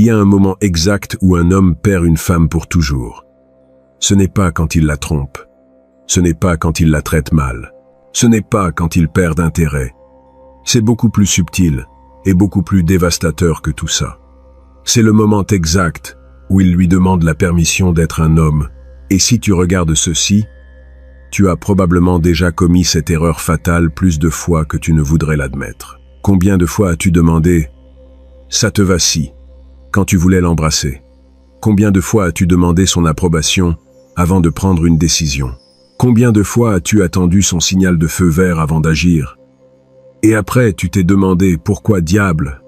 y a un moment exact où un homme perd une femme pour toujours. Ce n'est pas quand il la trompe. Ce n'est pas quand il la traite mal. Ce n'est pas quand il perd d'intérêt. C'est beaucoup plus subtil et beaucoup plus dévastateur que tout ça. C'est le moment exact où il lui demande la permission d'être un homme. Et si tu regardes ceci, tu as probablement déjà commis cette erreur fatale plus de fois que tu ne voudrais l'admettre. Combien de fois as-tu demandé « ça te va si » quand tu voulais l'embrasser? Combien de fois as-tu demandé son approbation avant de prendre une décision? Combien de fois as-tu attendu son signal de feu vert avant d'agir? Et après, tu t'es demandé pourquoi diable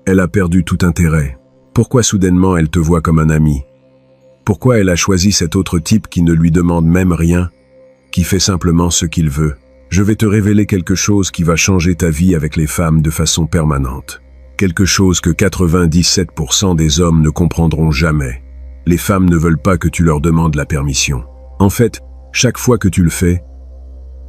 elle a perdu tout intérêt. Pourquoi soudainement elle te voit comme un ami? Pourquoi elle a choisi cet autre type qui ne lui demande même rien, qui fait simplement ce qu'il veut? Je vais te révéler quelque chose qui va changer ta vie avec les femmes de façon permanente. Quelque chose que 97% des hommes ne comprendront jamais. Les femmes ne veulent pas que tu leur demandes la permission. En fait, chaque fois que tu le fais,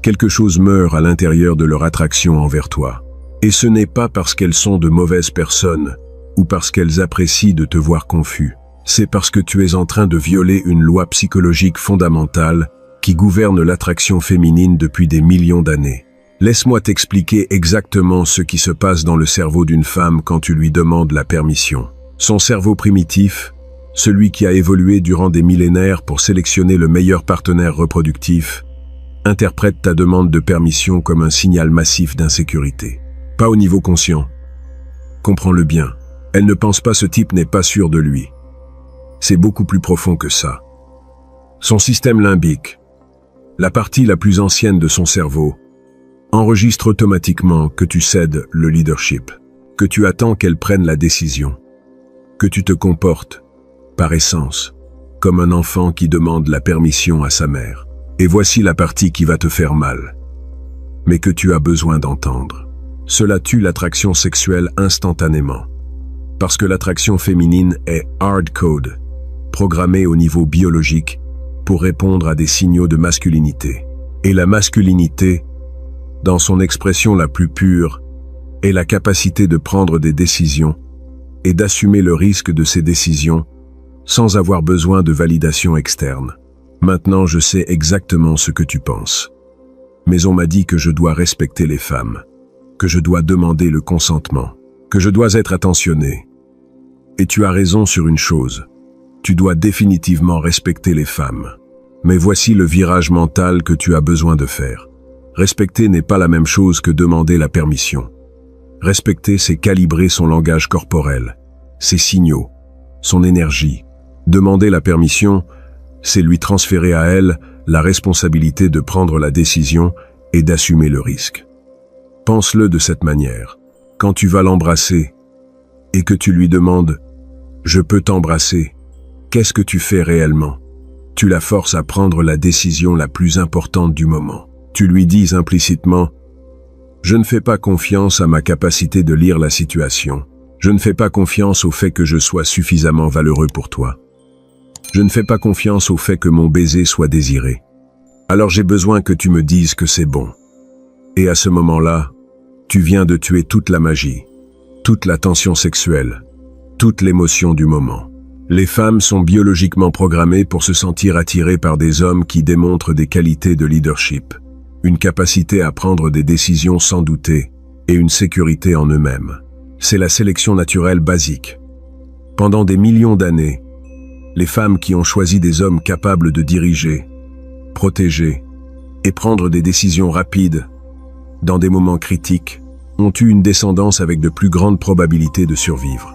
quelque chose meurt à l'intérieur de leur attraction envers toi. Et ce n'est pas parce qu'elles sont de mauvaises personnes ou parce qu'elles apprécient de te voir confus. C'est parce que tu es en train de violer une loi psychologique fondamentale qui gouverne l'attraction féminine depuis des millions d'années. Laisse-moi t'expliquer exactement ce qui se passe dans le cerveau d'une femme quand tu lui demandes la permission. Son cerveau primitif, celui qui a évolué durant des millénaires pour sélectionner le meilleur partenaire reproductif, interprète ta demande de permission comme un signal massif d'insécurité. Pas au niveau conscient. Comprends-le bien. Elle ne pense pas ce type n'est pas sûr de lui. C'est beaucoup plus profond que ça. Son système limbique, la partie la plus ancienne de son cerveau, enregistre automatiquement que tu cèdes le leadership, que tu attends qu'elle prenne la décision, que tu te comportes, par essence, comme un enfant qui demande la permission à sa mère. Et voici la partie qui va te faire mal, mais que tu as besoin d'entendre. Cela tue l'attraction sexuelle instantanément. Parce que l'attraction féminine est hard-code, programmée au niveau biologique pour répondre à des signaux de masculinité. Et la masculinité, dans son expression la plus pure, est la capacité de prendre des décisions et d'assumer le risque de ces décisions sans avoir besoin de validation externe. Maintenant, je sais exactement ce que tu penses. Mais on m'a dit que je dois respecter les femmes, que je dois demander le consentement, que je dois être attentionné. Et tu as raison sur une chose. Tu dois définitivement respecter les femmes. Mais voici le virage mental que tu as besoin de faire. Respecter n'est pas la même chose que demander la permission. Respecter, c'est calibrer son langage corporel, ses signaux, son énergie. Demander la permission, c'est lui transférer à elle la responsabilité de prendre la décision et d'assumer le risque. Pense-le de cette manière. Quand tu vas l'embrasser et que tu lui demandes « Je peux t'embrasser », qu'est-ce que tu fais réellement? Tu la forces à prendre la décision la plus importante du moment. Tu lui dis implicitement « Je ne fais pas confiance à ma capacité de lire la situation. Je ne fais pas confiance au fait que je sois suffisamment valeureux pour toi. Je ne fais pas confiance au fait que mon baiser soit désiré. Alors j'ai besoin que tu me dises que c'est bon. » Et à ce moment-là, tu viens de tuer toute la magie, toute la tension sexuelle, toute l'émotion du moment. Les femmes sont biologiquement programmées pour se sentir attirées par des hommes qui démontrent des qualités de leadership, une capacité à prendre des décisions sans douter et une sécurité en eux-mêmes. C'est la sélection naturelle basique. Pendant des millions d'années, les femmes qui ont choisi des hommes capables de diriger, protéger et prendre des décisions rapides dans des moments critiques, ont eu une descendance avec de plus grandes probabilités de survivre.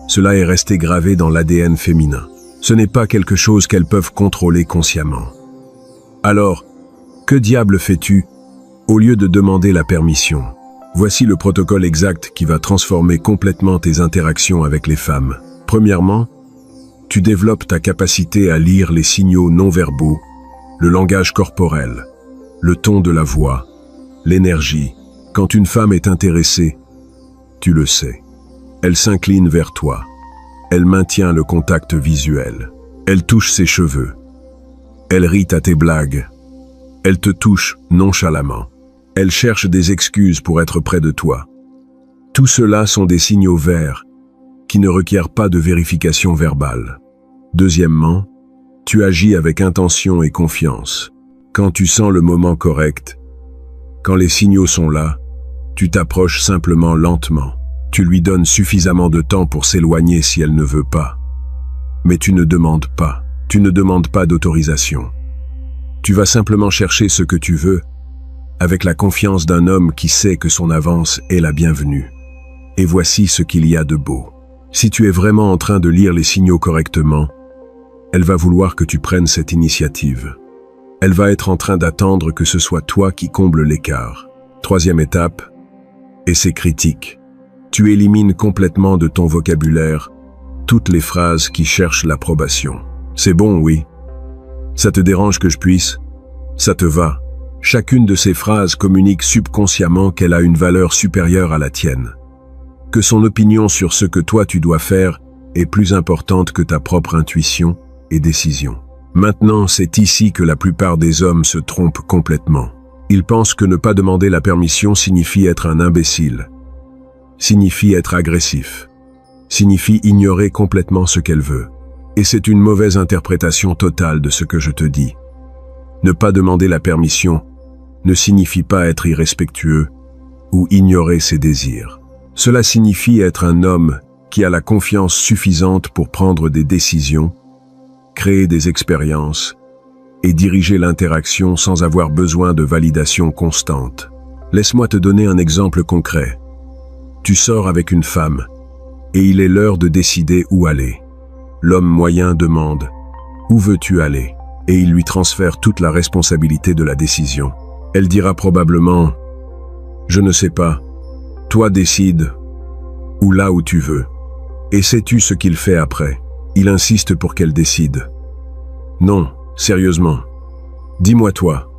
Cela est resté gravé dans l'ADN féminin. Ce n'est pas quelque chose qu'elles peuvent contrôler consciemment. Alors, que diable fais-tu au lieu de demander la permission? Voici le protocole exact qui va transformer complètement tes interactions avec les femmes. Premièrement, tu développes ta capacité à lire les signaux non-verbaux, le langage corporel, le ton de la voix, l'énergie. Quand une femme est intéressée, tu le sais. Elle s'incline vers toi. Elle maintient le contact visuel. Elle touche ses cheveux. Elle rit à tes blagues. Elle te touche nonchalamment. Elle cherche des excuses pour être près de toi. Tout cela sont des signaux verts qui ne requiert pas de vérification verbale. Deuxièmement, tu agis avec intention et confiance. Quand tu sens le moment correct, quand les signaux sont là, tu t'approches simplement lentement. Tu lui donnes suffisamment de temps pour s'éloigner si elle ne veut pas. Mais tu ne demandes pas. Tu ne demandes pas d'autorisation. Tu vas simplement chercher ce que tu veux, avec la confiance d'un homme qui sait que son avance est la bienvenue. Et voici ce qu'il y a de beau. Si tu es vraiment en train de lire les signaux correctement, elle va vouloir que tu prennes cette initiative. Elle va être en train d'attendre que ce soit toi qui comble l'écart. Troisième étape, et c'est critique. Tu élimines complètement de ton vocabulaire toutes les phrases qui cherchent l'approbation. C'est bon, oui. Ça te dérange que je puisse? Ça te va. Chacune de ces phrases communique subconsciemment qu'elle a une valeur supérieure à la tienne. Que son opinion sur ce que toi tu dois faire est plus importante que ta propre intuition et décision. Maintenant, c'est ici que la plupart des hommes se trompent complètement. Ils pensent que ne pas demander la permission signifie être un imbécile, signifie être agressif, signifie ignorer complètement ce qu'elle veut. Et c'est une mauvaise interprétation totale de ce que je te dis. Ne pas demander la permission ne signifie pas être irrespectueux ou ignorer ses désirs. Cela signifie être un homme qui a la confiance suffisante pour prendre des décisions, créer des expériences et diriger l'interaction sans avoir besoin de validation constante. Laisse-moi te donner un exemple concret. Tu sors avec une femme et il est l'heure de décider où aller. L'homme moyen demande « Où veux-tu aller ?» et il lui transfère toute la responsabilité de la décision. Elle dira probablement « Je ne sais pas, toi décide, ou là où tu veux. » Et sais-tu ce qu'il fait après? Il insiste pour qu'elle décide. « Non, sérieusement. Dis-moi toi,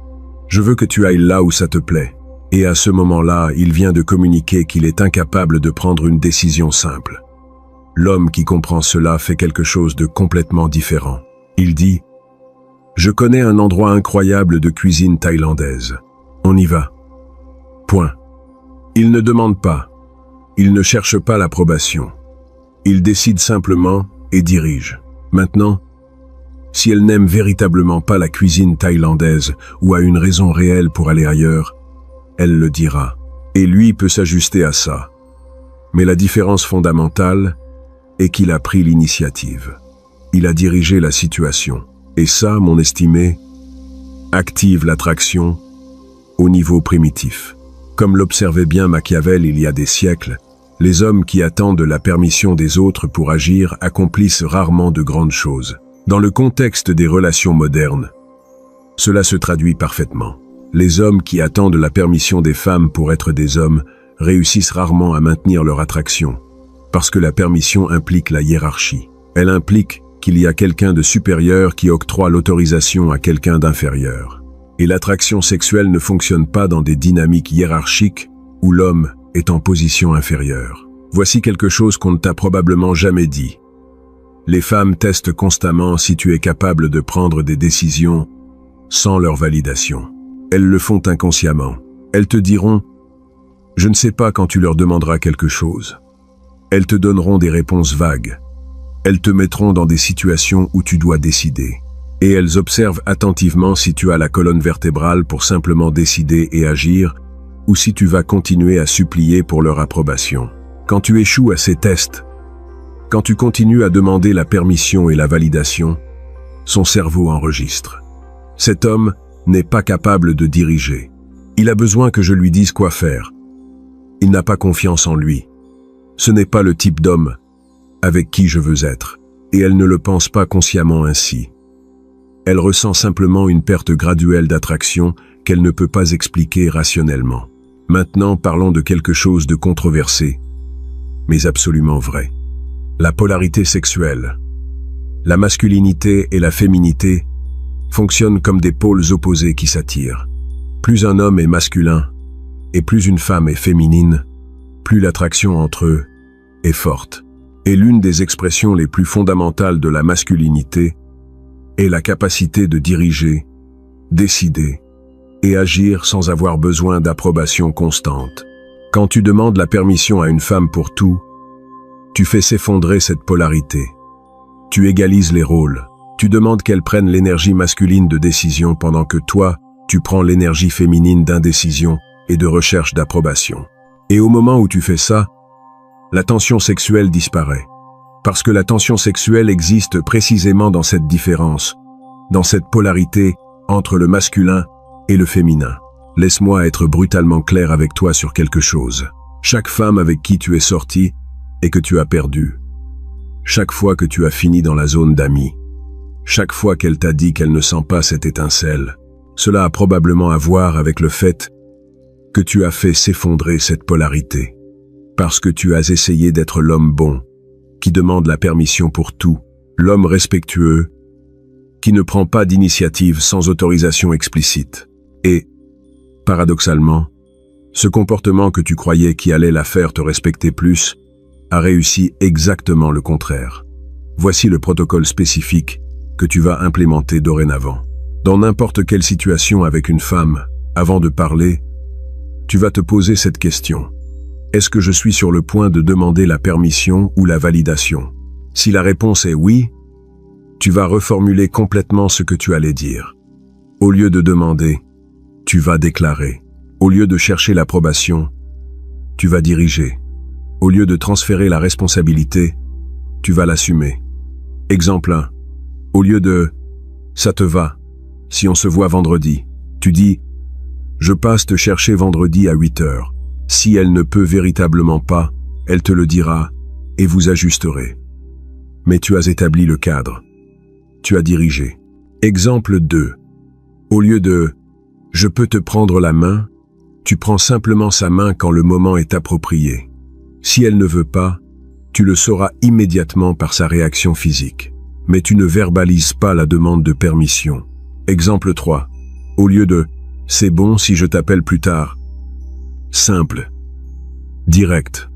je veux que tu ailles là où ça te plaît. » Et à ce moment-là, il vient de communiquer qu'il est incapable de prendre une décision simple. L'homme qui comprend cela fait quelque chose de complètement différent. Il dit « Je connais un endroit incroyable de cuisine thaïlandaise. On y va. » Point. Il ne demande pas. Il ne cherche pas l'approbation. Il décide simplement et dirige. Maintenant, si elle n'aime véritablement pas la cuisine thaïlandaise ou a une raison réelle pour aller ailleurs, elle le dira. Et lui peut s'ajuster à ça. Mais la différence fondamentale est qu'il a pris l'initiative. Il a dirigé la situation. Et ça, mon estimé, active l'attraction au niveau primitif. Comme l'observait bien Machiavel il y a des siècles, les hommes qui attendent la permission des autres pour agir accomplissent rarement de grandes choses. Dans le contexte des relations modernes, cela se traduit parfaitement. Les hommes qui attendent la permission des femmes pour être des hommes réussissent rarement à maintenir leur attraction, parce que la permission implique la hiérarchie. Elle implique qu'il y a quelqu'un de supérieur qui octroie l'autorisation à quelqu'un d'inférieur. Et l'attraction sexuelle ne fonctionne pas dans des dynamiques hiérarchiques où l'homme est en position inférieure. Voici quelque chose qu'on ne t'a probablement jamais dit. Les femmes testent constamment si tu es capable de prendre des décisions sans leur validation. Elles le font inconsciemment. Elles te diront « Je ne sais pas quand tu leur demanderas quelque chose ». Elles te donneront des réponses vagues. Elles te mettront dans des situations où tu dois décider. Et elles observent attentivement si tu as la colonne vertébrale pour simplement décider et agir, ou si tu vas continuer à supplier pour leur approbation. Quand tu échoues à ces tests, quand tu continues à demander la permission et la validation, son cerveau enregistre. Cet homme n'est pas capable de diriger. Il a besoin que je lui dise quoi faire. Il n'a pas confiance en lui. Ce n'est pas le type d'homme avec qui je veux être, et elle ne le pense pas consciemment ainsi. Elle ressent simplement une perte graduelle d'attraction qu'elle ne peut pas expliquer rationnellement. Maintenant, parlons de quelque chose de controversé, mais absolument vrai. La polarité sexuelle. La masculinité et la féminité fonctionnent comme des pôles opposés qui s'attirent. Plus un homme est masculin et plus une femme est féminine, plus l'attraction entre eux est forte. Et l'une des expressions les plus fondamentales de la masculinité est la capacité de diriger, décider et agir sans avoir besoin d'approbation constante. Quand tu demandes la permission à une femme pour tout, Tu fais s'effondrer cette polarité. Tu égalises les rôles. Tu demandes qu'elle prenne l'énergie masculine de décision pendant que toi, tu prends l'énergie féminine d'indécision et de recherche d'approbation. Et au moment où tu fais ça, la tension sexuelle disparaît. Parce que la tension sexuelle existe précisément dans cette différence, dans cette polarité entre le masculin et le féminin. Laisse-moi être brutalement clair avec toi sur quelque chose. Chaque femme avec qui tu es sorti et que tu as perdu, chaque fois que tu as fini dans la zone d'amis, chaque fois qu'elle t'a dit qu'elle ne sent pas cette étincelle, cela a probablement à voir avec le fait que tu as fait s'effondrer cette polarité. Parce que tu as essayé d'être l'homme bon, qui demande la permission pour tout, l'homme respectueux, qui ne prend pas d'initiative sans autorisation explicite. Et, paradoxalement, ce comportement que tu croyais qui allait la faire te respecter plus, a réussi exactement le contraire. Voici le protocole spécifique que tu vas implémenter dorénavant. Dans n'importe quelle situation avec une femme, avant de parler, tu vas te poser cette question. Est-ce que je suis sur le point de demander la permission ou la validation? Si la réponse est oui, tu vas reformuler complètement ce que tu allais dire. Au lieu de demander, tu vas déclarer. Au lieu de chercher l'approbation, tu vas diriger. Au lieu de transférer la responsabilité, tu vas l'assumer. Exemple 1. Au lieu de « ça te va, si on se voit vendredi », tu dis « je passe te chercher vendredi à 8 heures ». Si elle ne peut véritablement pas, elle te le dira et vous ajusterez. Mais tu as établi le cadre. Tu as dirigé. Exemple 2. Au lieu de « je peux te prendre la main », tu prends simplement sa main quand le moment est approprié. Si elle ne veut pas, tu le sauras immédiatement par sa réaction physique. Mais tu ne verbalises pas la demande de permission. Exemple 3. Au lieu de « c'est bon si je t'appelle plus tard », simple, direct,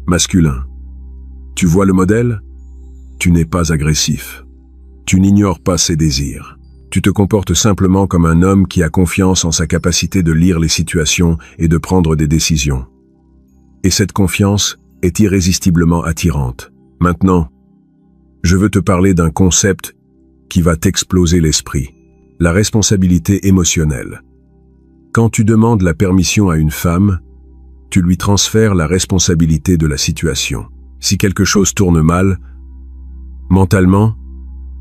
masculin. Tu vois le modèle? Tu n'es pas agressif. Tu n'ignores pas ses désirs. Tu te comportes simplement comme un homme qui a confiance en sa capacité de lire les situations et de prendre des décisions. Et cette confiance est irrésistiblement attirante. Maintenant, je veux te parler d'un concept qui va t'exploser l'esprit. La responsabilité émotionnelle. Quand tu demandes la permission à une femme, tu lui transfères la responsabilité de la situation. Si quelque chose tourne mal, mentalement,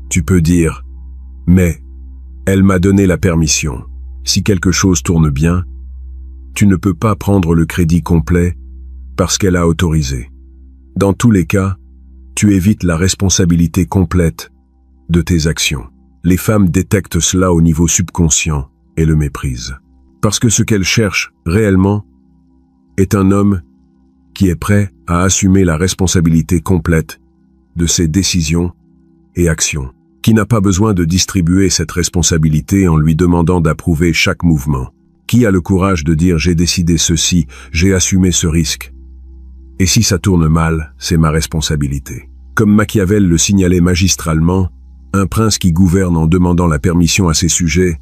tu peux dire « mais elle m'a donné la permission ». Si quelque chose tourne bien, tu ne peux pas prendre le crédit complet parce qu'elle a autorisé. Dans tous les cas, tu évites la responsabilité complète de tes actions. Les femmes détectent cela au niveau subconscient et le méprisent. Parce que ce qu'elles cherchent réellement est un homme qui est prêt à assumer la responsabilité complète de ses décisions et actions, qui n'a pas besoin de distribuer cette responsabilité en lui demandant d'approuver chaque mouvement, qui a le courage de dire « j'ai décidé ceci, j'ai assumé ce risque ». Et si ça tourne mal, c'est ma responsabilité. Comme Machiavel le signalait magistralement, un prince qui gouverne en demandant la permission à ses sujets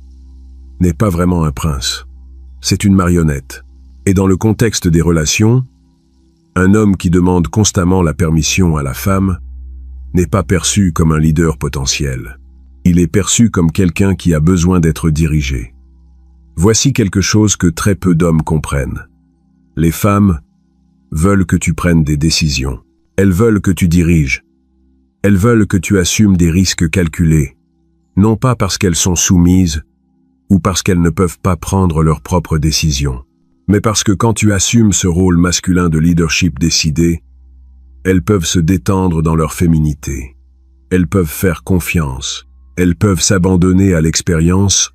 n'est pas vraiment un prince. C'est une marionnette. Et dans le contexte des relations, un homme qui demande constamment la permission à la femme n'est pas perçu comme un leader potentiel. Il est perçu comme quelqu'un qui a besoin d'être dirigé. Voici quelque chose que très peu d'hommes comprennent. Les femmes veulent que tu prennes des décisions. Elles veulent que tu diriges. Elles veulent que tu assumes des risques calculés, non pas parce qu'elles sont soumises ou parce qu'elles ne peuvent pas prendre leurs propres décisions, mais parce que quand tu assumes ce rôle masculin de leadership décidé, elles peuvent se détendre dans leur féminité. Elles peuvent faire confiance. Elles peuvent s'abandonner à l'expérience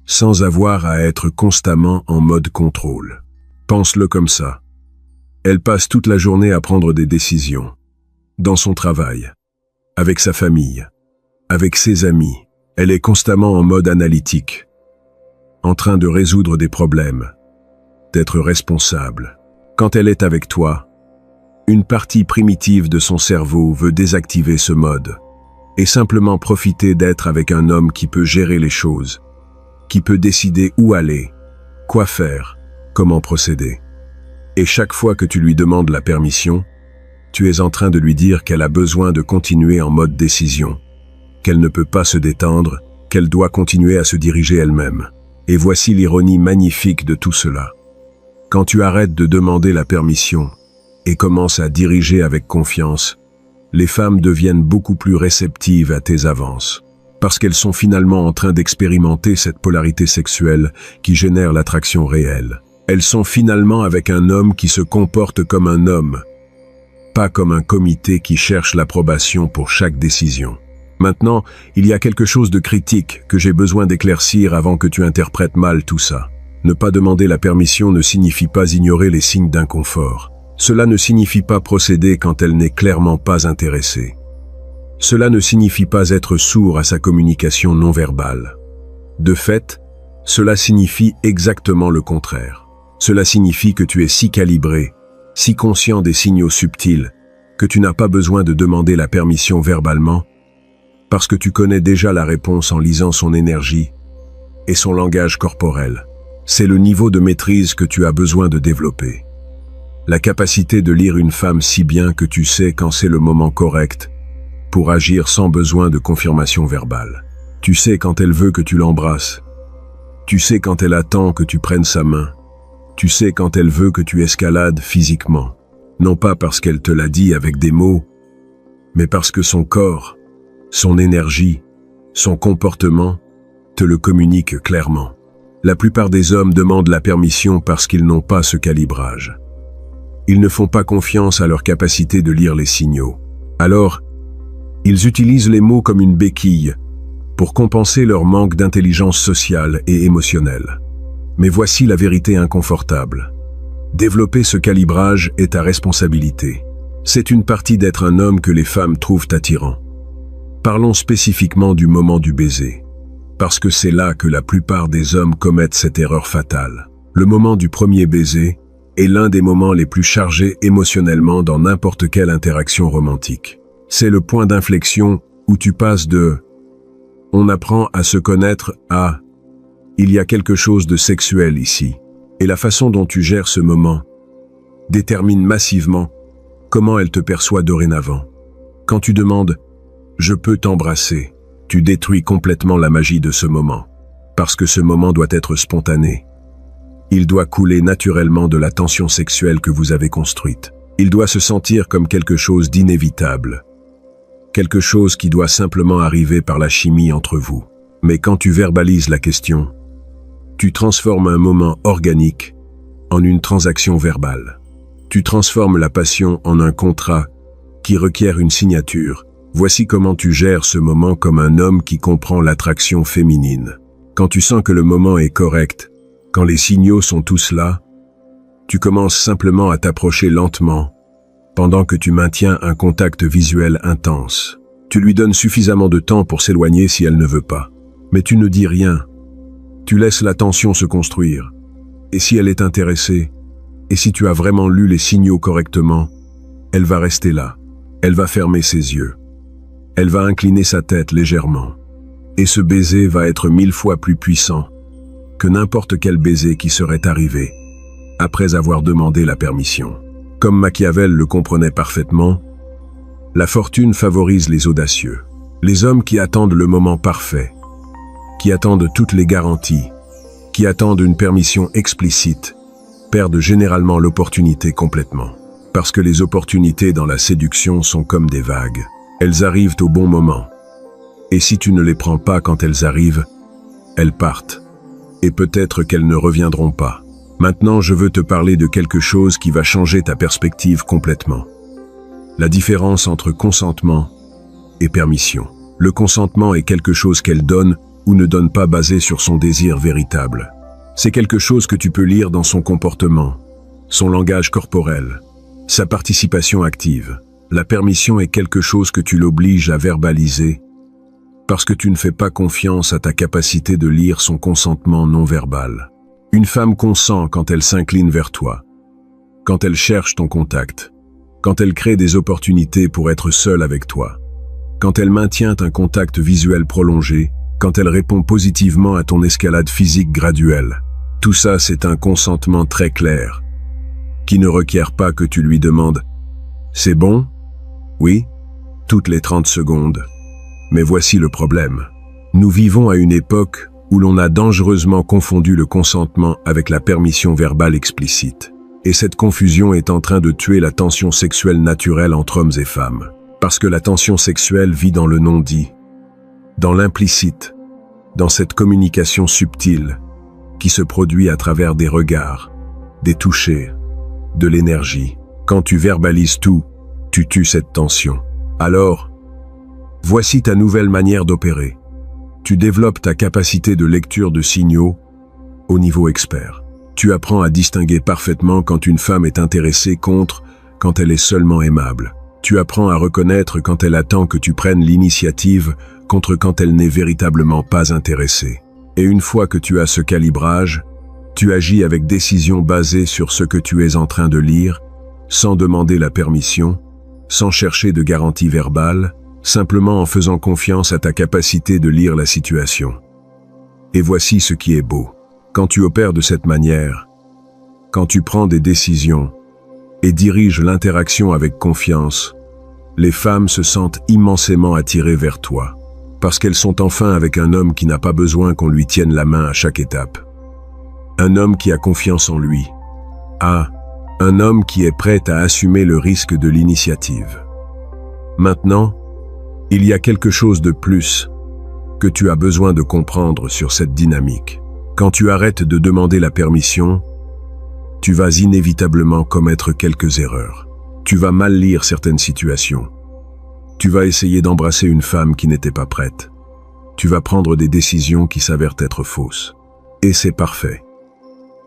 sans avoir à être constamment en mode contrôle. Pense-le comme ça. Elle passe toute la journée à prendre des décisions, dans son travail, avec sa famille, avec ses amis. Elle est constamment en mode analytique, en train de résoudre des problèmes, d'être responsable. Quand elle est avec toi, une partie primitive de son cerveau veut désactiver ce mode et simplement profiter d'être avec un homme qui peut gérer les choses, qui peut décider où aller, quoi faire, comment procéder. Et chaque fois que tu lui demandes la permission, tu es en train de lui dire qu'elle a besoin de continuer en mode décision, qu'elle ne peut pas se détendre, qu'elle doit continuer à se diriger elle-même. Et voici l'ironie magnifique de tout cela. Quand tu arrêtes de demander la permission et commences à diriger avec confiance, les femmes deviennent beaucoup plus réceptives à tes avances, parce qu'elles sont finalement en train d'expérimenter cette polarité sexuelle qui génère l'attraction réelle. Elles sont finalement avec un homme qui se comporte comme un homme, pas comme un comité qui cherche l'approbation pour chaque décision. Maintenant, il y a quelque chose de critique que j'ai besoin d'éclaircir avant que tu interprètes mal tout ça. Ne pas demander la permission ne signifie pas ignorer les signes d'inconfort. Cela ne signifie pas procéder quand elle n'est clairement pas intéressée. Cela ne signifie pas être sourd à sa communication non verbale. De fait, cela signifie exactement le contraire. Cela signifie que tu es si calibré, si conscient des signaux subtils, que tu n'as pas besoin de demander la permission verbalement, parce que tu connais déjà la réponse en lisant son énergie et son langage corporel. C'est le niveau de maîtrise que tu as besoin de développer. La capacité de lire une femme si bien que tu sais quand c'est le moment correct pour agir sans besoin de confirmation verbale. Tu sais quand elle veut que tu l'embrasses. Tu sais quand elle attend que tu prennes sa main. Tu sais quand elle veut que tu escalades physiquement. Non pas parce qu'elle te l'a dit avec des mots, mais parce que son corps, son énergie, son comportement te le communiquent clairement. La plupart des hommes demandent la permission parce qu'ils n'ont pas ce calibrage. Ils ne font pas confiance à leur capacité de lire les signaux. Alors, ils utilisent les mots comme une béquille pour compenser leur manque d'intelligence sociale et émotionnelle. Mais voici la vérité inconfortable. Développer ce calibrage est ta responsabilité. C'est une partie d'être un homme que les femmes trouvent attirant. Parlons spécifiquement du moment du baiser, parce que c'est là que la plupart des hommes commettent cette erreur fatale. Le moment du premier baiser est l'un des moments les plus chargés émotionnellement dans n'importe quelle interaction romantique. C'est le point d'inflexion où tu passes de « on apprend à se connaître » à « il y a quelque chose de sexuel ici ». Et la façon dont tu gères ce moment détermine massivement comment elle te perçoit dorénavant. Quand tu demandes « je peux t'embrasser », tu détruis complètement la magie de ce moment, parce que ce moment doit être spontané. Il doit couler naturellement de la tension sexuelle que vous avez construite. Il doit se sentir comme quelque chose d'inévitable, quelque chose qui doit simplement arriver par la chimie entre vous. Mais quand tu verbalises la question, tu transformes un moment organique en une transaction verbale. Tu transformes la passion en un contrat qui requiert une signature. Voici comment tu gères ce moment comme un homme qui comprend l'attraction féminine. Quand tu sens que le moment est correct, quand les signaux sont tous là, tu commences simplement à t'approcher lentement, pendant que tu maintiens un contact visuel intense. Tu lui donnes suffisamment de temps pour s'éloigner si elle ne veut pas. Mais tu ne dis rien. Tu laisses la tension se construire. Et si elle est intéressée, et si tu as vraiment lu les signaux correctement, elle va rester là. Elle va fermer ses yeux. Elle va incliner sa tête légèrement. Et ce baiser va être 1000 fois plus puissant que n'importe quel baiser qui serait arrivé après avoir demandé la permission. Comme Machiavel le comprenait parfaitement, la fortune favorise les audacieux. Les hommes qui attendent le moment parfait, qui attendent toutes les garanties, qui attendent une permission explicite, perdent généralement l'opportunité complètement. Parce que les opportunités dans la séduction sont comme des vagues. Elles arrivent au bon moment. Et si tu ne les prends pas quand elles arrivent, elles partent. Et peut-être qu'elles ne reviendront pas. Maintenant, je veux te parler de quelque chose qui va changer ta perspective complètement. La différence entre consentement et permission. Le consentement est quelque chose qu'elle donne ou ne donne pas basé sur son désir véritable. C'est quelque chose que tu peux lire dans son comportement, son langage corporel, sa participation active. La permission est quelque chose que tu l'obliges à verbaliser parce que tu ne fais pas confiance à ta capacité de lire son consentement non verbal. Une femme consent quand elle s'incline vers toi, quand elle cherche ton contact, quand elle crée des opportunités pour être seule avec toi, quand elle maintient un contact visuel prolongé, quand elle répond positivement à ton escalade physique graduelle. Tout ça, c'est un consentement très clair, qui ne requiert pas que tu lui demandes C'est bon? Oui, toutes les 30 secondes. Mais voici le problème. Nous vivons à une époque où l'on a dangereusement confondu le consentement avec la permission verbale explicite. Et cette confusion est en train de tuer la tension sexuelle naturelle entre hommes et femmes. Parce que la tension sexuelle vit dans le non-dit, dans l'implicite, dans cette communication subtile qui se produit à travers des regards, des touchés, de l'énergie. Quand tu verbalises tout, tu tues cette tension. Alors, voici ta nouvelle manière d'opérer. Tu développes ta capacité de lecture de signaux au niveau expert. Tu apprends à distinguer parfaitement quand une femme est intéressée contre quand elle est seulement aimable. Tu apprends à reconnaître quand elle attend que tu prennes l'initiative contre quand elle n'est véritablement pas intéressée. Et une fois que tu as ce calibrage, tu agis avec décision basée sur ce que tu es en train de lire, sans demander la permission, sans chercher de garantie verbale, simplement en faisant confiance à ta capacité de lire la situation. Et voici ce qui est beau. Quand tu opères de cette manière, quand tu prends des décisions et diriges l'interaction avec confiance, les femmes se sentent immensément attirées vers toi, parce qu'elles sont enfin avec un homme qui n'a pas besoin qu'on lui tienne la main à chaque étape. Un homme qui a confiance en lui. Un homme qui est prêt à assumer le risque de l'initiative. Maintenant, il y a quelque chose de plus que tu as besoin de comprendre sur cette dynamique. Quand tu arrêtes de demander la permission, tu vas inévitablement commettre quelques erreurs. Tu vas mal lire certaines situations. Tu vas essayer d'embrasser une femme qui n'était pas prête. Tu vas prendre des décisions qui s'avèrent être fausses. Et c'est parfait.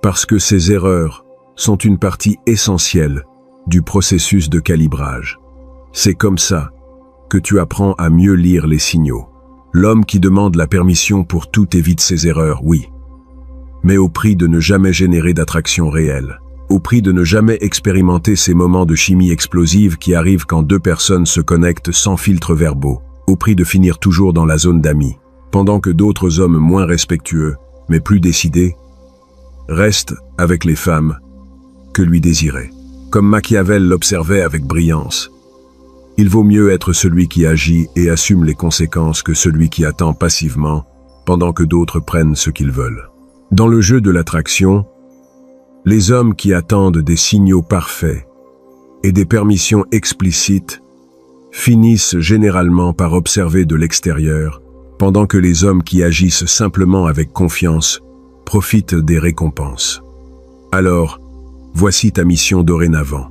Parce que ces erreurs sont une partie essentielle du processus de calibrage. C'est comme ça que tu apprends à mieux lire les signaux. L'homme qui demande la permission pour tout évite ses erreurs, oui. Mais au prix de ne jamais générer d'attraction réelle. Au prix de ne jamais expérimenter ces moments de chimie explosive qui arrivent quand deux personnes se connectent sans filtres verbaux. Au prix de finir toujours dans la zone d'amis. Pendant que d'autres hommes moins respectueux, mais plus décidés, restent avec les femmes que lui désirait. Comme Machiavel l'observait avec brillance. Il vaut mieux être celui qui agit et assume les conséquences que celui qui attend passivement pendant que d'autres prennent ce qu'ils veulent. Dans le jeu de l'attraction, les hommes qui attendent des signaux parfaits et des permissions explicites finissent généralement par observer de l'extérieur, pendant que les hommes qui agissent simplement avec confiance profitent des récompenses. Alors, voici ta mission dorénavant.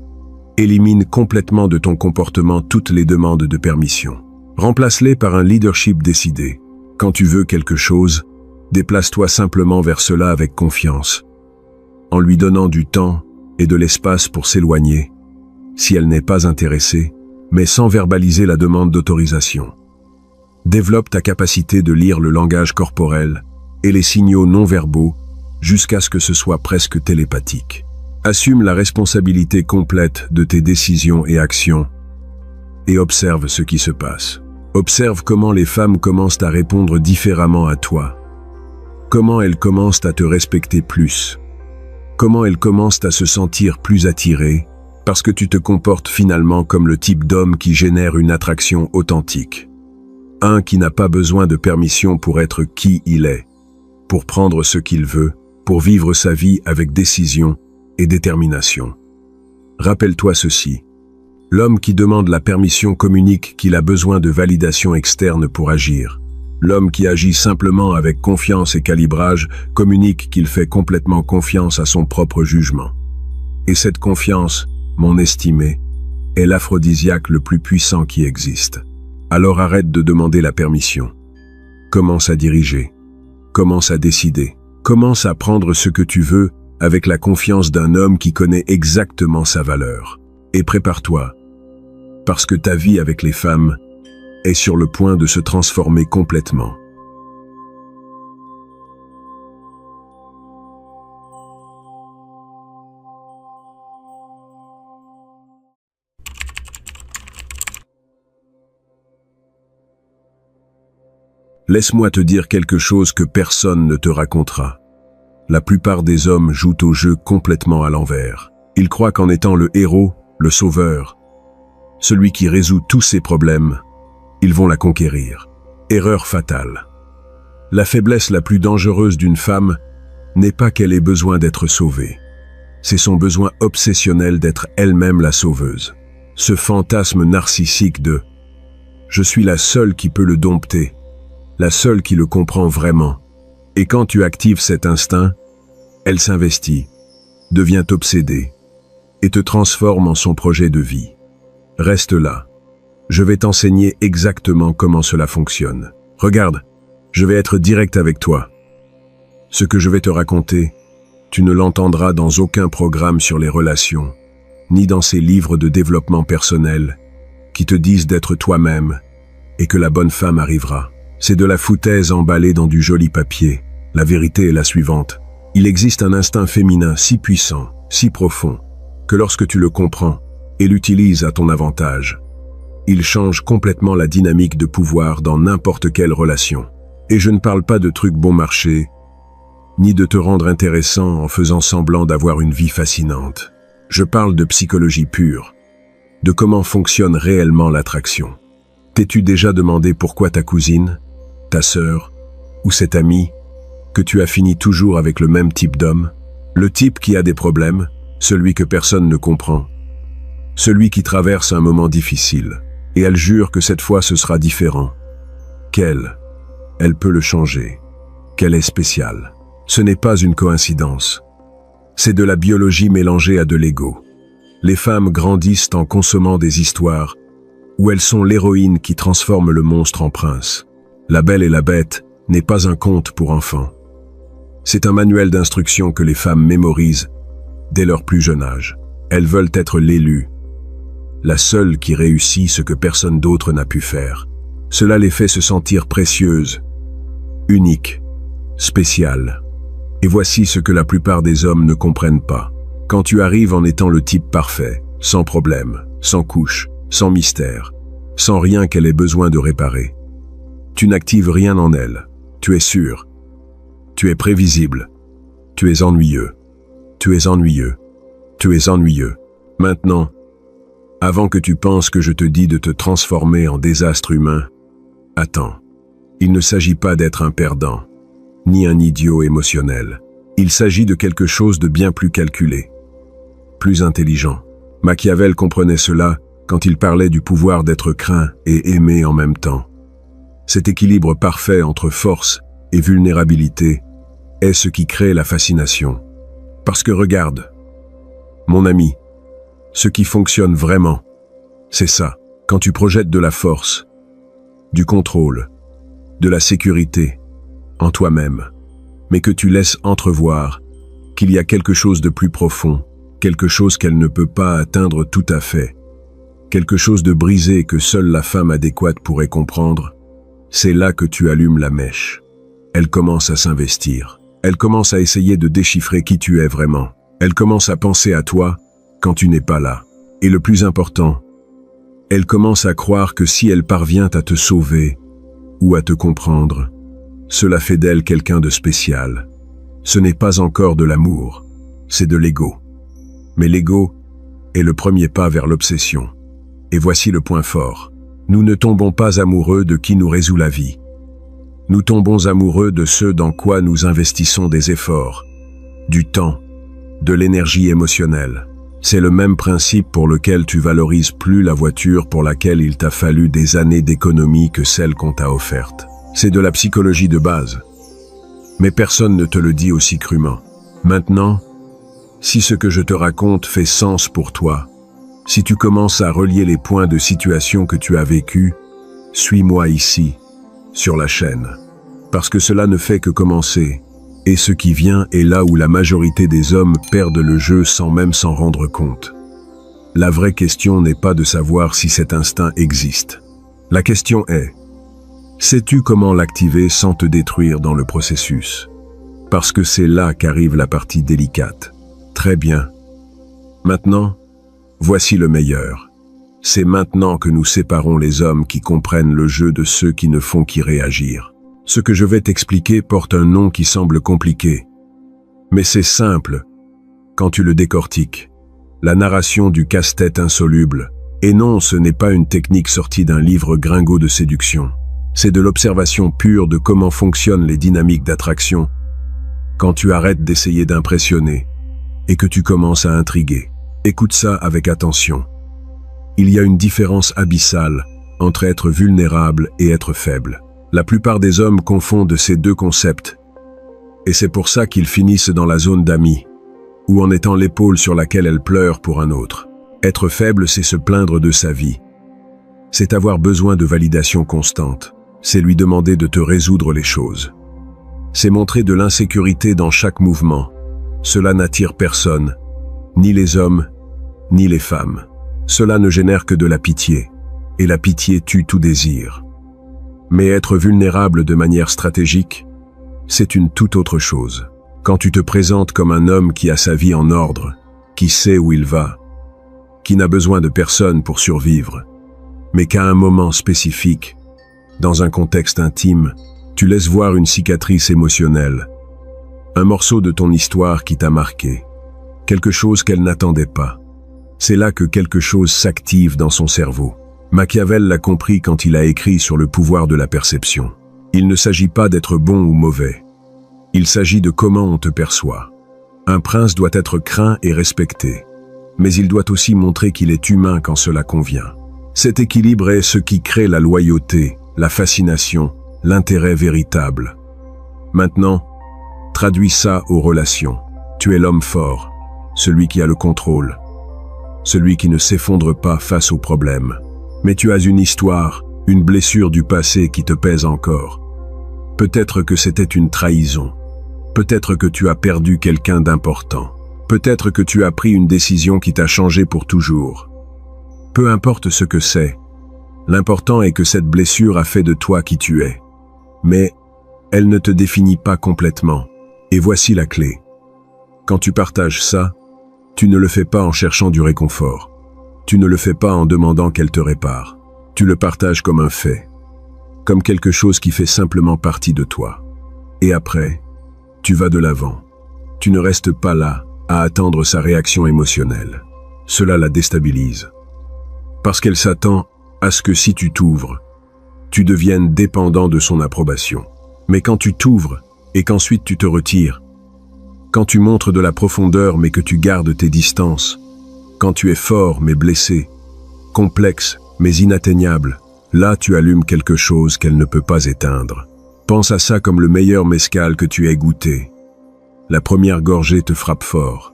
Élimine complètement de ton comportement toutes les demandes de permission. Remplace-les par un leadership décidé. Quand tu veux quelque chose, déplace-toi simplement vers cela avec confiance, en lui donnant du temps et de l'espace pour s'éloigner, si elle n'est pas intéressée, mais sans verbaliser la demande d'autorisation. Développe ta capacité de lire le langage corporel et les signaux non verbaux jusqu'à ce que ce soit presque télépathique. Assume la responsabilité complète de tes décisions et actions et observe ce qui se passe. Observe comment les femmes commencent à répondre différemment à toi. Comment elles commencent à te respecter plus. Comment elles commencent à se sentir plus attirées parce que tu te comportes finalement comme le type d'homme qui génère une attraction authentique. Un qui n'a pas besoin de permission pour être qui il est, pour prendre ce qu'il veut, pour vivre sa vie avec décision et détermination. Rappelle-toi ceci. L'homme qui demande la permission communique qu'il a besoin de validation externe pour agir. L'homme qui agit simplement avec confiance et calibrage communique qu'il fait complètement confiance à son propre jugement. Et cette confiance, mon estimé, est l'aphrodisiaque le plus puissant qui existe. Alors arrête de demander la permission. Commence à diriger. Commence à décider. Commence à prendre ce que tu veux avec la confiance d'un homme qui connaît exactement sa valeur. Et prépare-toi, parce que ta vie avec les femmes est sur le point de se transformer complètement. Laisse-moi te dire quelque chose que personne ne te racontera. La plupart des hommes jouent au jeu complètement à l'envers. Ils croient qu'en étant le héros, le sauveur, celui qui résout tous ses problèmes, ils vont la conquérir. Erreur fatale. La faiblesse la plus dangereuse d'une femme n'est pas qu'elle ait besoin d'être sauvée. C'est son besoin obsessionnel d'être elle-même la sauveuse. Ce fantasme narcissique de « je suis la seule qui peut le dompter, la seule qui le comprend vraiment ». Et quand tu actives cet instinct, elle s'investit, devient obsédée et te transforme en son projet de vie. Reste là. Je vais t'enseigner exactement comment cela fonctionne. Regarde, je vais être direct avec toi. Ce que je vais te raconter, tu ne l'entendras dans aucun programme sur les relations, ni dans ces livres de développement personnel qui te disent d'être toi-même et que la bonne femme arrivera. C'est de la foutaise emballée dans du joli papier. La vérité est la suivante. Il existe un instinct féminin si puissant, si profond, que lorsque tu le comprends et l'utilises à ton avantage, il change complètement la dynamique de pouvoir dans n'importe quelle relation. Et je ne parle pas de trucs bon marché, ni de te rendre intéressant en faisant semblant d'avoir une vie fascinante. Je parle de psychologie pure, de comment fonctionne réellement l'attraction. T'es-tu déjà demandé pourquoi ta cousine, ta sœur ou cet ami que tu as fini toujours avec le même type d'homme, le type qui a des problèmes, celui que personne ne comprend, celui qui traverse un moment difficile, et elle jure que cette fois ce sera différent. Qu'elle peut le changer, qu'elle est spéciale. Ce n'est pas une coïncidence. C'est de la biologie mélangée à de l'ego. Les femmes grandissent en consommant des histoires où elles sont l'héroïne qui transforme le monstre en prince. La Belle et la Bête n'est pas un conte pour enfants. C'est un manuel d'instruction que les femmes mémorisent dès leur plus jeune âge. Elles veulent être l'élue, la seule qui réussit ce que personne d'autre n'a pu faire. Cela les fait se sentir précieuses, uniques, spéciales. Et voici ce que la plupart des hommes ne comprennent pas. Quand tu arrives en étant le type parfait, sans problème, sans couche, sans mystère, sans rien qu'elle ait besoin de réparer, tu n'actives rien en elle. Tu es sûr. Tu es prévisible. Tu es ennuyeux. Tu es ennuyeux. Tu es ennuyeux. Maintenant, avant que tu penses que je te dis de te transformer en désastre humain, attends. Il ne s'agit pas d'être un perdant, ni un idiot émotionnel. Il s'agit de quelque chose de bien plus calculé, plus intelligent. Machiavel comprenait cela quand il parlait du pouvoir d'être craint et aimé en même temps. Cet équilibre parfait entre force et vulnérabilité est ce qui crée la fascination. Parce que regarde, mon ami, ce qui fonctionne vraiment, c'est ça. Quand tu projettes de la force, du contrôle, de la sécurité en toi-même, mais que tu laisses entrevoir qu'il y a quelque chose de plus profond, quelque chose qu'elle ne peut pas atteindre tout à fait, quelque chose de brisé que seule la femme adéquate pourrait comprendre, c'est là que tu allumes la mèche. Elle commence à s'investir. Elle commence à essayer de déchiffrer qui tu es vraiment. Elle commence à penser à toi quand tu n'es pas là. Et le plus important, elle commence à croire que si elle parvient à te sauver ou à te comprendre, cela fait d'elle quelqu'un de spécial. Ce n'est pas encore de l'amour, c'est de l'ego. Mais l'ego est le premier pas vers l'obsession. Et voici le point fort. Nous ne tombons pas amoureux de qui nous résout la vie. Nous tombons amoureux de ce dans quoi nous investissons des efforts, du temps, de l'énergie émotionnelle. C'est le même principe pour lequel tu valorises plus la voiture pour laquelle il t'a fallu des années d'économie que celle qu'on t'a offerte. C'est de la psychologie de base. Mais personne ne te le dit aussi crûment. Maintenant, si ce que je te raconte fait sens pour toi, si tu commences à relier les points de situation que tu as vécus, suis-moi ici, sur la chaîne. Parce que cela ne fait que commencer. Et ce qui vient est là où la majorité des hommes perdent le jeu sans même s'en rendre compte. La vraie question n'est pas de savoir si cet instinct existe. La question est, sais-tu comment l'activer sans te détruire dans le processus? Parce que c'est là qu'arrive la partie délicate. Très bien. Maintenant, voici le meilleur. C'est maintenant que nous séparons les hommes qui comprennent le jeu de ceux qui ne font qu'y réagir. Ce que je vais t'expliquer porte un nom qui semble compliqué. Mais c'est simple quand tu le décortiques. La narration du casse-tête insoluble Et non, ce n'est pas une technique sortie d'un livre gringot de séduction. C'est de l'observation pure de comment fonctionnent les dynamiques d'attraction quand tu arrêtes d'essayer d'impressionner et que tu commences à intriguer. Écoute ça avec attention. Il y a une différence abyssale entre être vulnérable et être faible. La plupart des hommes confondent ces deux concepts, et c'est pour ça qu'ils finissent dans la zone d'amis, ou en étant l'épaule sur laquelle elle pleure pour un autre. Être faible, c'est se plaindre de sa vie. C'est avoir besoin de validation constante. C'est lui demander de te résoudre les choses. C'est montrer de l'insécurité dans chaque mouvement. Cela n'attire personne, ni les hommes, ni les femmes. Cela ne génère que de la pitié, et la pitié tue tout désir. Mais être vulnérable de manière stratégique, c'est une toute autre chose. Quand tu te présentes comme un homme qui a sa vie en ordre, qui sait où il va, qui n'a besoin de personne pour survivre, mais qu'à un moment spécifique, dans un contexte intime, tu laisses voir une cicatrice émotionnelle, un morceau de ton histoire qui t'a marqué, quelque chose qu'elle n'attendait pas. C'est là que quelque chose s'active dans son cerveau. Machiavel l'a compris quand il a écrit sur le pouvoir de la perception. Il ne s'agit pas d'être bon ou mauvais. Il s'agit de comment on te perçoit. Un prince doit être craint et respecté, mais il doit aussi montrer qu'il est humain quand cela convient. Cet équilibre est ce qui crée la loyauté, la fascination, l'intérêt véritable. Maintenant, traduis ça aux relations. Tu es l'homme fort, celui qui a le contrôle, celui qui ne s'effondre pas face aux problèmes. Mais tu as une histoire, une blessure du passé qui te pèse encore. Peut-être que c'était une trahison. Peut-être que tu as perdu quelqu'un d'important. Peut-être que tu as pris une décision qui t'a changé pour toujours. Peu importe ce que c'est, l'important est que cette blessure a fait de toi qui tu es. Mais elle ne te définit pas complètement. Et voici la clé. Quand tu partages ça, tu ne le fais pas en cherchant du réconfort. Tu ne le fais pas en demandant qu'elle te répare. Tu le partages comme un fait, comme quelque chose qui fait simplement partie de toi. Et après, tu vas de l'avant. Tu ne restes pas là à attendre sa réaction émotionnelle. Cela la déstabilise. Parce qu'elle s'attend à ce que si tu t'ouvres, tu deviennes dépendant de son approbation. Mais quand tu t'ouvres et qu'ensuite tu te retires, quand tu montres de la profondeur mais que tu gardes tes distances, quand tu es fort mais blessé, complexe mais inatteignable, là tu allumes quelque chose qu'elle ne peut pas éteindre. Pense à ça comme le meilleur mezcal que tu aies goûté. La première gorgée te frappe fort.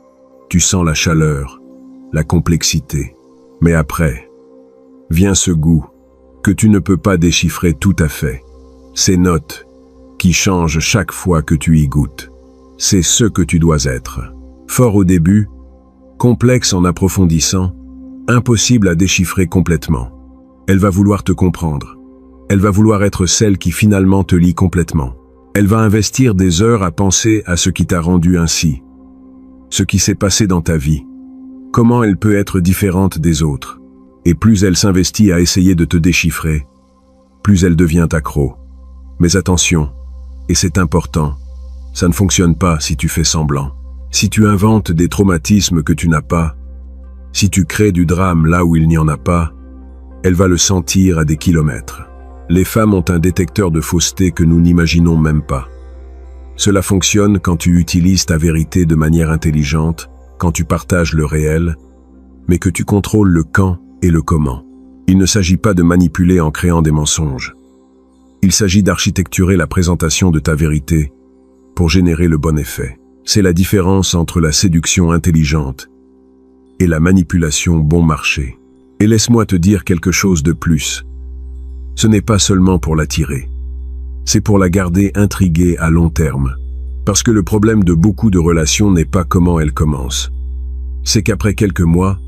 Tu sens la chaleur, la complexité. Mais après, vient ce goût que tu ne peux pas déchiffrer tout à fait. Ces notes qui changent chaque fois que tu y goûtes. C'est ce que tu dois être. Fort au début, complexe en approfondissant, impossible à déchiffrer complètement. Elle va vouloir te comprendre. Elle va vouloir être celle qui finalement te lie complètement. Elle va investir des heures à penser à ce qui t'a rendu ainsi, ce qui s'est passé dans ta vie, comment elle peut être différente des autres. Et plus elle s'investit à essayer de te déchiffrer, plus elle devient accro. Mais attention, et c'est important, ça ne fonctionne pas si tu fais semblant. Si tu inventes des traumatismes que tu n'as pas, si tu crées du drame là où il n'y en a pas, elle va le sentir à des kilomètres. Les femmes ont un détecteur de fausseté que nous n'imaginons même pas. Cela fonctionne quand tu utilises ta vérité de manière intelligente, quand tu partages le réel, mais que tu contrôles le quand et le comment. Il ne s'agit pas de manipuler en créant des mensonges. Il s'agit d'architecturer la présentation de ta vérité pour générer le bon effet. C'est la différence entre la séduction intelligente et la manipulation bon marché. Et laisse-moi te dire quelque chose de plus. Ce n'est pas seulement pour l'attirer. C'est pour la garder intriguée à long terme. Parce que le problème de beaucoup de relations n'est pas comment elles commencent. C'est qu'après quelques mois,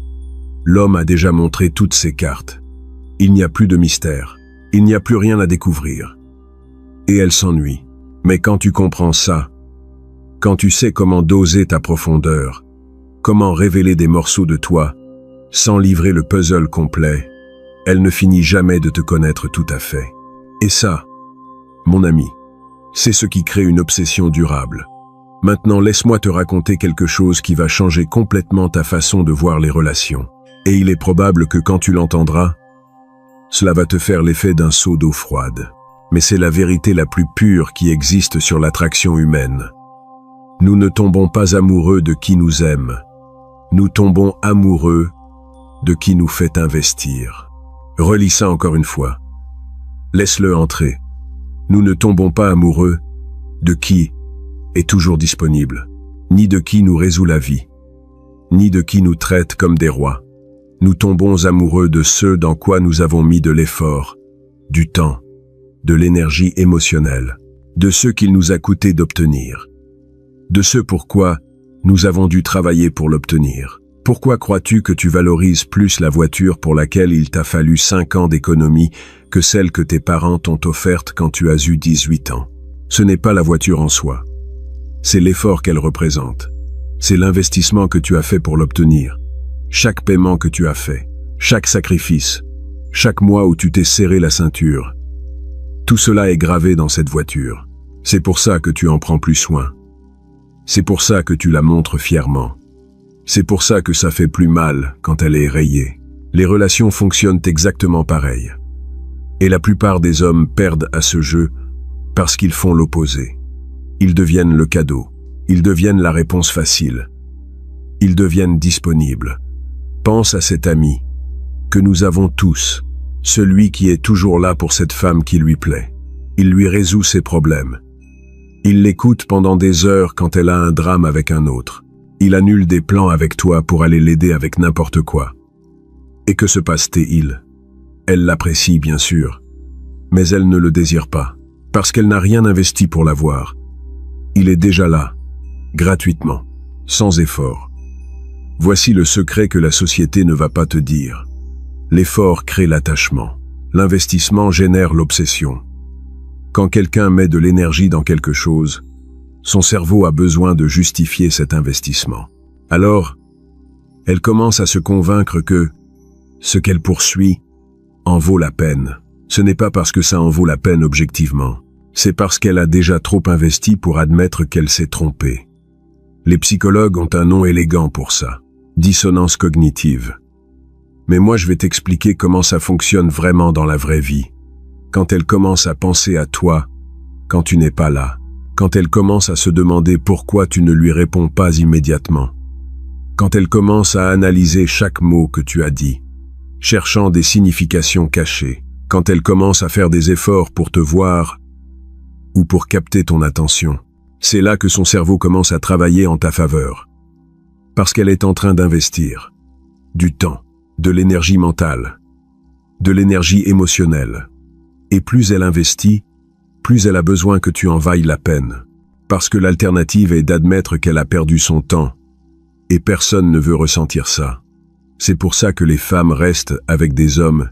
l'homme a déjà montré toutes ses cartes. Il n'y a plus de mystère. Il n'y a plus rien à découvrir. Et elle s'ennuie. Mais quand tu comprends ça, quand tu sais comment doser ta profondeur, comment révéler des morceaux de toi, sans livrer le puzzle complet, elle ne finit jamais de te connaître tout à fait. Et ça, mon ami, c'est ce qui crée une obsession durable. Maintenant, laisse-moi te raconter quelque chose qui va changer complètement ta façon de voir les relations. Et il est probable que quand tu l'entendras, cela va te faire l'effet d'un seau d'eau froide. Mais c'est la vérité la plus pure qui existe sur l'attraction humaine. Nous ne tombons pas amoureux de qui nous aime. Nous tombons amoureux de qui nous fait investir. Relis ça encore une fois. Laisse-le entrer. Nous ne tombons pas amoureux de qui est toujours disponible, ni de qui nous résout la vie, ni de qui nous traite comme des rois. Nous tombons amoureux de ceux dans quoi nous avons mis de l'effort, du temps, de l'énergie émotionnelle, de ceux qu'il nous a coûté d'obtenir, de ceux pourquoi nous avons dû travailler pour l'obtenir. Pourquoi crois-tu que tu valorises plus la voiture pour laquelle il t'a fallu 5 ans d'économie que celle que tes parents t'ont offerte quand tu as eu 18 ans? Ce n'est pas la voiture en soi. C'est l'effort qu'elle représente. C'est l'investissement que tu as fait pour l'obtenir. Chaque paiement que tu as fait, chaque sacrifice, chaque mois où tu t'es serré la ceinture. Tout cela est gravé dans cette voiture. C'est pour ça que tu en prends plus soin. C'est pour ça que tu la montres fièrement. C'est pour ça que ça fait plus mal quand elle est rayée. Les relations fonctionnent exactement pareil. Et la plupart des hommes perdent à ce jeu parce qu'ils font l'opposé. Ils deviennent le cadeau. Ils deviennent la réponse facile. Ils deviennent disponibles. Pense à cet ami que nous avons tous, celui qui est toujours là pour cette femme qui lui plaît. Il lui résout ses problèmes. Il l'écoute pendant des heures quand elle a un drame avec un autre. Il annule des plans avec toi pour aller l'aider avec n'importe quoi. Et que se passe-t-il? Elle l'apprécie bien sûr, mais elle ne le désire pas, parce qu'elle n'a rien investi pour l'avoir. Il est déjà là, gratuitement, sans effort. Voici le secret que la société ne va pas te dire. L'effort crée l'attachement. L'investissement génère l'obsession. Quand quelqu'un met de l'énergie dans quelque chose, son cerveau a besoin de justifier cet investissement. Alors, elle commence à se convaincre que ce qu'elle poursuit en vaut la peine. Ce n'est pas parce que ça en vaut la peine objectivement. C'est parce qu'elle a déjà trop investi pour admettre qu'elle s'est trompée. Les psychologues ont un nom élégant pour ça. Dissonance cognitive. Mais moi je vais t'expliquer comment ça fonctionne vraiment dans la vraie vie. Quand elle commence à penser à toi, quand tu n'es pas là. Quand elle commence à se demander pourquoi tu ne lui réponds pas immédiatement. Quand elle commence à analyser chaque mot que tu as dit, cherchant des significations cachées. Quand elle commence à faire des efforts pour te voir ou pour capter ton attention. C'est là que son cerveau commence à travailler en ta faveur. Parce qu'elle est en train d'investir du temps, de l'énergie mentale, de l'énergie émotionnelle. Et plus elle investit, plus elle a besoin que tu en vailles la peine. Parce que l'alternative est d'admettre qu'elle a perdu son temps. Et personne ne veut ressentir ça. C'est pour ça que les femmes restent avec des hommes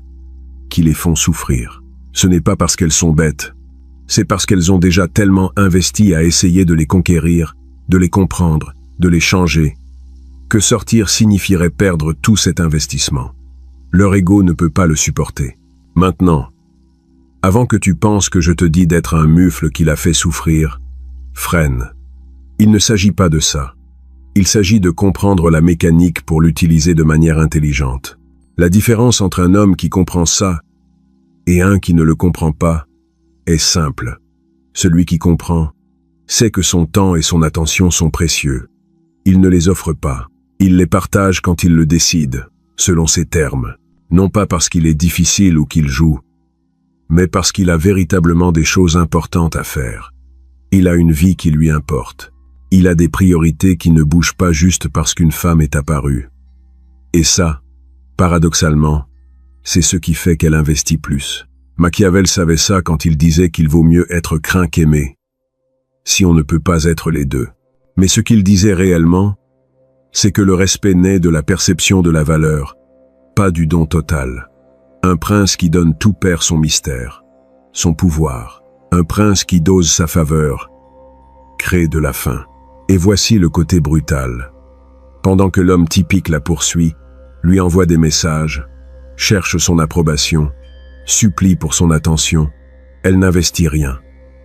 qui les font souffrir. Ce n'est pas parce qu'elles sont bêtes. C'est parce qu'elles ont déjà tellement investi à essayer de les conquérir, de les comprendre, de les changer, que sortir signifierait perdre tout cet investissement. Leur ego ne peut pas le supporter. Maintenant, avant que tu penses que je te dis d'être un mufle qui l'a fait souffrir, freine. Il ne s'agit pas de ça. Il s'agit de comprendre la mécanique pour l'utiliser de manière intelligente. La différence entre un homme qui comprend ça et un qui ne le comprend pas est simple. Celui qui comprend sait que son temps et son attention sont précieux. Il ne les offre pas. Il les partage quand il le décide, selon ses termes. Non pas parce qu'il est difficile ou qu'il joue, mais parce qu'il a véritablement des choses importantes à faire. Il a une vie qui lui importe. Il a des priorités qui ne bougent pas juste parce qu'une femme est apparue. Et ça, paradoxalement, c'est ce qui fait qu'elle investit plus. Machiavel savait ça quand il disait qu'il vaut mieux être craint qu'aimé, si on ne peut pas être les deux. Mais ce qu'il disait réellement, c'est que le respect naît de la perception de la valeur, pas du don total. Un prince qui donne tout perd son mystère, son pouvoir. Un prince qui dose sa faveur crée de la faim. Et voici le côté brutal. Pendant que l'homme typique la poursuit, lui envoie des messages, cherche son approbation, supplie pour son attention, elle n'investit rien.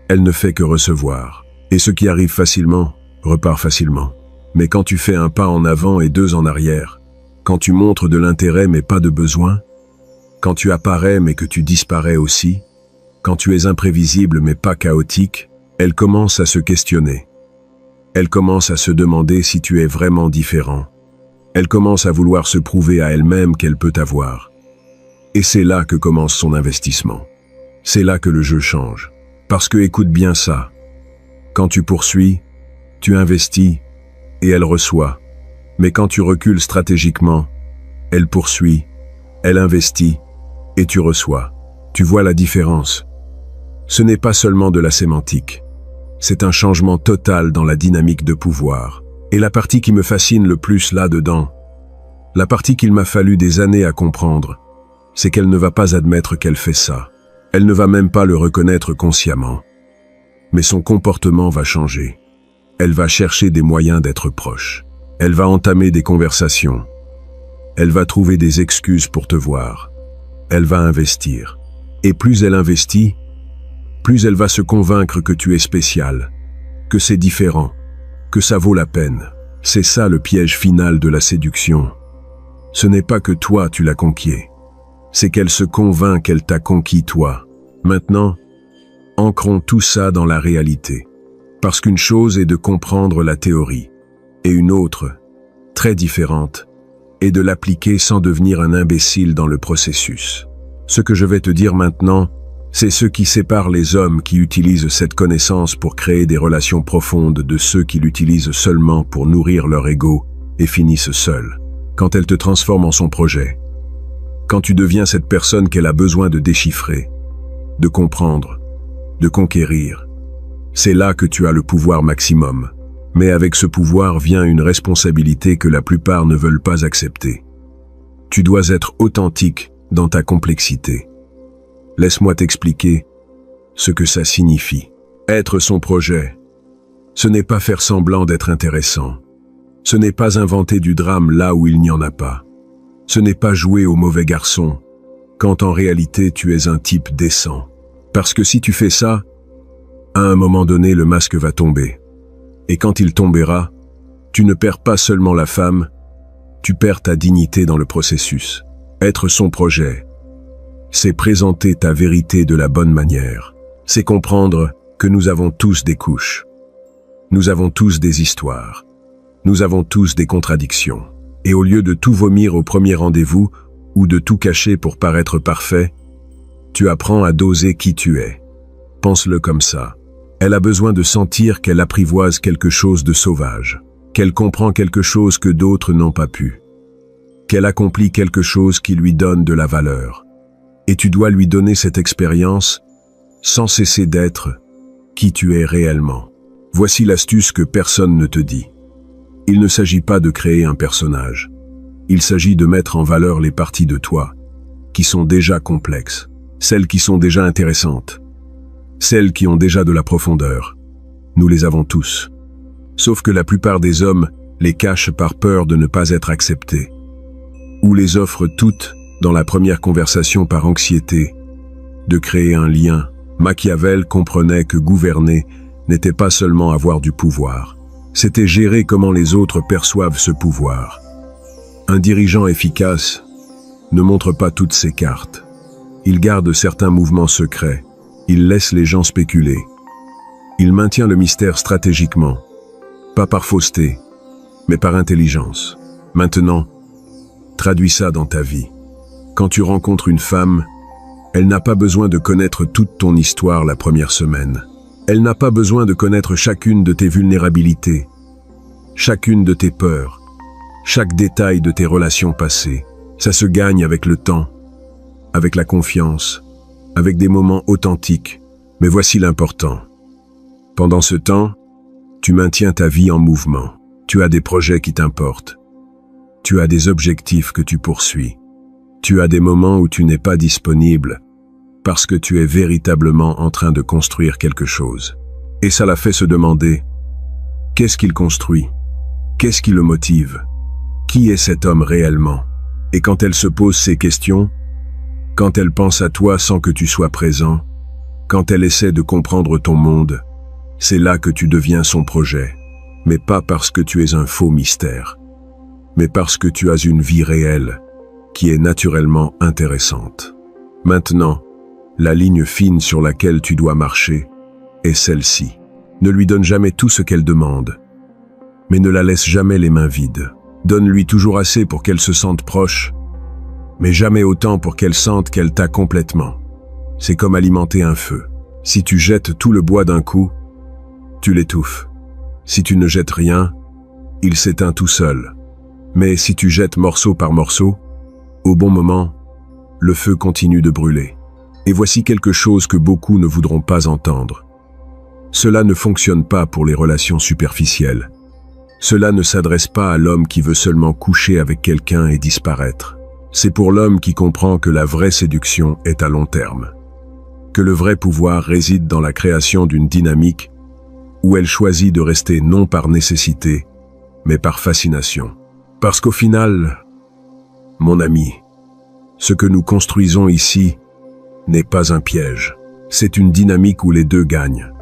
Elle ne fait que recevoir. Et ce qui arrive facilement, repart facilement. Mais quand tu fais un pas en avant et 2 en arrière, Quand tu montres de l'intérêt mais pas de besoin, quand tu apparais mais que tu disparais aussi, quand tu es imprévisible mais pas chaotique, elle commence à se questionner. Elle commence à se demander si tu es vraiment différent. Elle commence à vouloir se prouver à elle-même qu'elle peut t'avoir. Et c'est là que commence son investissement. C'est là que le jeu change. Parce que écoute bien ça. Quand tu poursuis, tu investis et elle reçoit. Mais quand tu recules stratégiquement, elle poursuit, elle investit et tu reçois. Tu vois la différence. Ce n'est pas seulement de la sémantique. C'est un changement total dans la dynamique de pouvoir. Et la partie qui me fascine le plus là-dedans, la partie qu'il m'a fallu des années à comprendre, c'est qu'elle ne va pas admettre qu'elle fait ça. Elle ne va même pas le reconnaître consciemment. Mais son comportement va changer. Elle va chercher des moyens d'être proche. Elle va entamer des conversations. Elle va trouver des excuses pour te voir. Elle va investir. Et plus elle investit, plus elle va se convaincre que tu es spécial, que c'est différent, que ça vaut la peine. C'est ça le piège final de la séduction. Ce n'est pas que toi tu l'as conquis, c'est qu'elle se convainc qu'elle t'a conquis toi. Maintenant, ancrons tout ça dans la réalité. Parce qu'une chose est de comprendre la théorie, et une autre, très différente, est de l'appliquer sans devenir un imbécile dans le processus. Ce que je vais te dire maintenant, c'est ce qui sépare les hommes qui utilisent cette connaissance pour créer des relations profondes de ceux qui l'utilisent seulement pour nourrir leur ego et finissent seuls. Quand elle te transforme en son projet, quand tu deviens cette personne qu'elle a besoin de déchiffrer, de comprendre, de conquérir, c'est là que tu as le pouvoir maximum. Mais avec ce pouvoir vient une responsabilité que la plupart ne veulent pas accepter. Tu dois être authentique dans ta complexité. Laisse-moi t'expliquer ce que ça signifie. Être son projet, ce n'est pas faire semblant d'être intéressant. Ce n'est pas inventer du drame là où il n'y en a pas. Ce n'est pas jouer au mauvais garçon, quand en réalité tu es un type décent. Parce que si tu fais ça, à un moment donné le masque va tomber. Et quand il tombera, tu ne perds pas seulement la femme, tu perds ta dignité dans le processus. Être son projet, c'est présenter ta vérité de la bonne manière. C'est comprendre que nous avons tous des couches. Nous avons tous des histoires. Nous avons tous des contradictions. Et au lieu de tout vomir au premier rendez-vous, ou de tout cacher pour paraître parfait, tu apprends à doser qui tu es. Pense-le comme ça. Elle a besoin de sentir qu'elle apprivoise quelque chose de sauvage, qu'elle comprend quelque chose que d'autres n'ont pas pu, qu'elle accomplit quelque chose qui lui donne de la valeur. Et tu dois lui donner cette expérience sans cesser d'être qui tu es réellement. Voici l'astuce que personne ne te dit. Il ne s'agit pas de créer un personnage. Il s'agit de mettre en valeur les parties de toi qui sont déjà complexes, celles qui sont déjà intéressantes, celles qui ont déjà de la profondeur. Nous les avons tous. Sauf que la plupart des hommes les cachent par peur de ne pas être acceptés, ou les offrent toutes dans la première conversation par anxiété de créer un lien. Machiavel comprenait que gouverner n'était pas seulement avoir du pouvoir, c'était gérer comment les autres perçoivent ce pouvoir. Un dirigeant efficace ne montre pas toutes ses cartes. Il garde certains mouvements secrets. Il laisse les gens spéculer. Il maintient le mystère stratégiquement, pas par fausseté, mais par intelligence. Maintenant, traduis ça dans ta vie. Quand tu rencontres une femme, elle n'a pas besoin de connaître toute ton histoire la première semaine. Elle n'a pas besoin de connaître chacune de tes vulnérabilités, chacune de tes peurs, chaque détail de tes relations passées. Ça se gagne avec le temps, avec la confiance, avec des moments authentiques. Mais voici l'important. Pendant ce temps, tu maintiens ta vie en mouvement. Tu as des projets qui t'importent. Tu as des objectifs que tu poursuis. Tu as des moments où tu n'es pas disponible parce que tu es véritablement en train de construire quelque chose. Et ça la fait se demander, qu'est-ce qu'il construit? Qu'est-ce qui le motive? Qui est cet homme réellement? Et quand elle se pose ces questions, quand elle pense à toi sans que tu sois présent, quand elle essaie de comprendre ton monde, c'est là que tu deviens son projet, mais pas parce que tu es un faux mystère, mais parce que tu as une vie réelle, qui est naturellement intéressante. Maintenant, la ligne fine sur laquelle tu dois marcher est celle-ci. Ne lui donne jamais tout ce qu'elle demande, mais ne la laisse jamais les mains vides. Donne-lui toujours assez pour qu'elle se sente proche, mais jamais autant pour qu'elle sente qu'elle t'a complètement. C'est comme alimenter un feu. Si tu jettes tout le bois d'un coup, tu l'étouffes. Si tu ne jettes rien, il s'éteint tout seul. Mais si tu jettes morceau par morceau, au bon moment, le feu continue de brûler. Et voici quelque chose que beaucoup ne voudront pas entendre. Cela ne fonctionne pas pour les relations superficielles. Cela ne s'adresse pas à l'homme qui veut seulement coucher avec quelqu'un et disparaître. C'est pour l'homme qui comprend que la vraie séduction est à long terme. Que le vrai pouvoir réside dans la création d'une dynamique où elle choisit de rester non par nécessité, mais par fascination. Parce qu'au final, mon ami, ce que nous construisons ici n'est pas un piège. C'est une dynamique où les deux gagnent.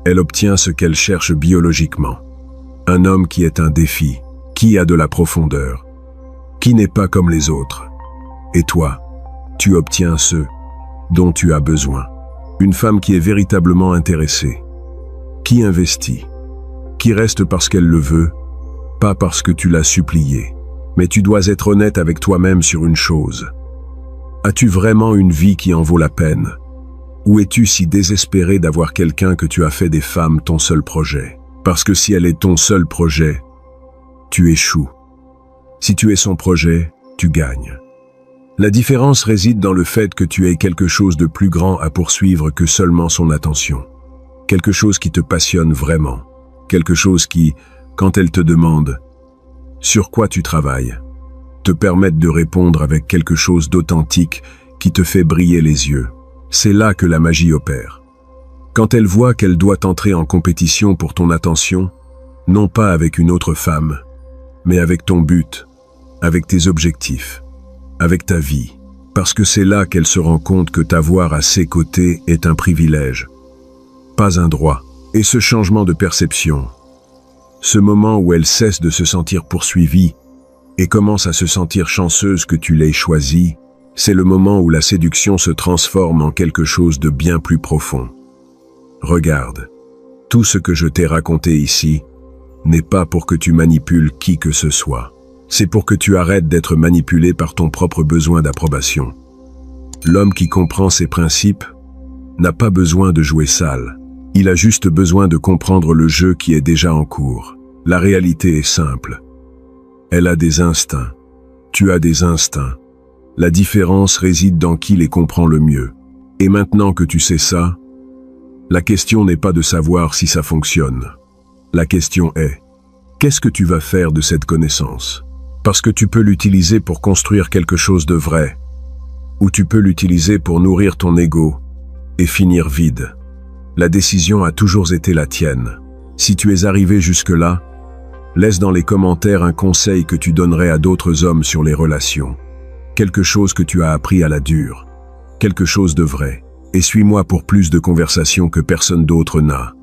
Elle obtient ce qu'elle cherche biologiquement. Un homme qui est un défi, qui a de la profondeur, qui n'est pas comme les autres. Et toi, tu obtiens ce dont tu as besoin. Une femme qui est véritablement intéressée, qui investit, qui reste parce qu'elle le veut, pas parce que tu l'as supplié. Mais tu dois être honnête avec toi-même sur une chose. As-tu vraiment une vie qui en vaut la peine? Ou es-tu si désespéré d'avoir quelqu'un que tu as fait des femmes ton seul projet? Parce que si elle est ton seul projet, tu échoues. Si tu es son projet, tu gagnes. La différence réside dans le fait que tu aies quelque chose de plus grand à poursuivre que seulement son attention. Quelque chose qui te passionne vraiment. Quelque chose qui, quand elle te demande « sur quoi tu travailles ?», te permette de répondre avec quelque chose d'authentique qui te fait briller les yeux. C'est là que la magie opère. Quand elle voit qu'elle doit entrer en compétition pour ton attention, non pas avec une autre femme, mais avec ton but, avec tes objectifs, avec ta vie, parce que c'est là qu'elle se rend compte que t'avoir à ses côtés est un privilège, pas un droit. Et ce changement de perception, ce moment où elle cesse de se sentir poursuivie et commence à se sentir chanceuse que tu l'aies choisie, c'est le moment où la séduction se transforme en quelque chose de bien plus profond. Regarde, tout ce que je t'ai raconté ici n'est pas pour que tu manipules qui que ce soit. C'est pour que tu arrêtes d'être manipulé par ton propre besoin d'approbation. L'homme qui comprend ses principes n'a pas besoin de jouer sale. Il a juste besoin de comprendre le jeu qui est déjà en cours. La réalité est simple. Elle a des instincts. Tu as des instincts. La différence réside dans qui les comprend le mieux. Et maintenant que tu sais ça, la question n'est pas de savoir si ça fonctionne. La question est, qu'est-ce que tu vas faire de cette connaissance? Parce que tu peux l'utiliser pour construire quelque chose de vrai, ou tu peux l'utiliser pour nourrir ton ego et finir vide. La décision a toujours été la tienne. Si tu es arrivé jusque-là, laisse dans les commentaires un conseil que tu donnerais à d'autres hommes sur les relations. Quelque chose que tu as appris à la dure. Quelque chose de vrai. Et suis-moi pour plus de conversations que personne d'autre n'a.